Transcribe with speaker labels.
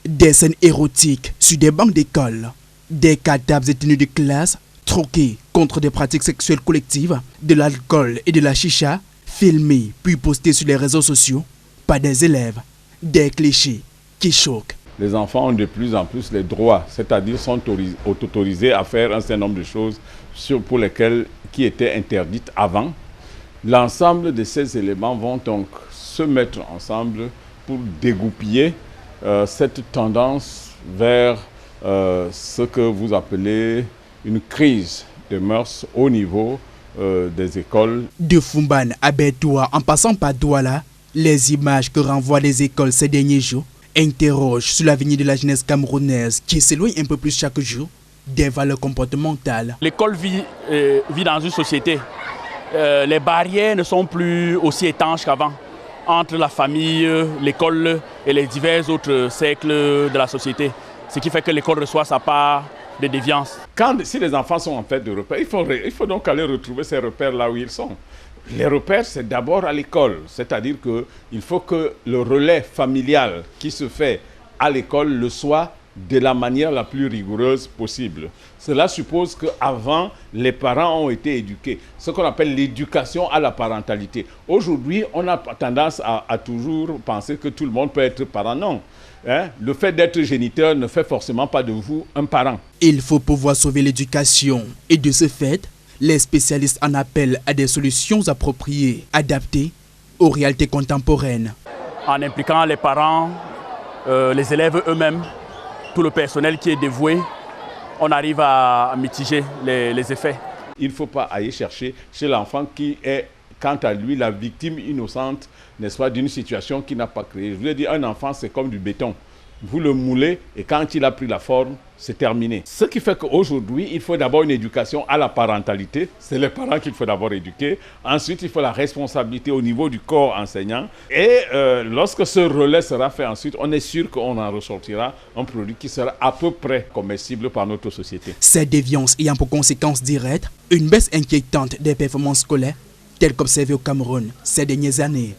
Speaker 1: Des scènes érotiques sur des bancs d'école, des cadavres et tenues de classe troqués contre des pratiques sexuelles collectives, de l'alcool et de la chicha, filmés puis postés sur les réseaux sociaux par des élèves, des clichés qui choquent.
Speaker 2: Les enfants ont de plus en plus les droits, c'est-à-dire sont autorisés à faire un certain nombre de choses pour lesquelles qui étaient interdites avant. L'ensemble de ces éléments vont donc se mettre ensemble pour dégoupiller cette tendance vers ce que vous appelez une crise de mœurs au niveau des écoles.
Speaker 1: De Foumban à Bertoua en passant par Douala, les images que renvoient les écoles ces derniers jours interrogent sur l'avenir de la jeunesse camerounaise qui s'éloigne un peu plus chaque jour des valeurs comportementales.
Speaker 3: L'école vit dans une société. Les barrières ne sont plus aussi étanches qu'avant entre la famille, l'école et les divers autres cercles de la société. Ce qui fait que l'école reçoit sa part de déviance.
Speaker 2: Si les enfants sont en fait de repères, il faut donc aller retrouver ces repères là où ils sont. Les repères, c'est d'abord à l'école, c'est-à-dire qu'il faut que le relais familial qui se fait à l'école le soit de la manière la plus rigoureuse possible. Cela suppose qu'avant, les parents ont été éduqués, ce qu'on appelle l'éducation à la parentalité. Aujourd'hui, on a tendance à toujours penser que tout le monde peut être parent. Non. Le fait d'être géniteur ne fait forcément pas de vous un parent.
Speaker 1: Il faut pouvoir sauver l'éducation et de ce fait, les spécialistes en appellent à des solutions appropriées, adaptées aux réalités contemporaines.
Speaker 3: En impliquant les parents, les élèves eux-mêmes, tout le personnel qui est dévoué, on arrive à mitiger les effets.
Speaker 2: Il ne faut pas aller chercher chez l'enfant qui est, quant à lui, la victime innocente, n'est-ce pas, d'une situation qu'il n'a pas créée. Je veux dire, un enfant, c'est comme du béton. Vous le moulez et quand il a pris la forme, c'est terminé. Ce qui fait qu'aujourd'hui, il faut d'abord une éducation à la parentalité. C'est les parents qu'il faut d'abord éduquer. Ensuite, il faut la responsabilité au niveau du corps enseignant. Et lorsque ce relais sera fait ensuite, on est sûr qu'on en ressortira un produit qui sera à peu près comestible par notre société.
Speaker 1: Ces déviances ayant pour conséquence directe une baisse inquiétante des performances scolaires, telles qu'observées au Cameroun ces dernières années.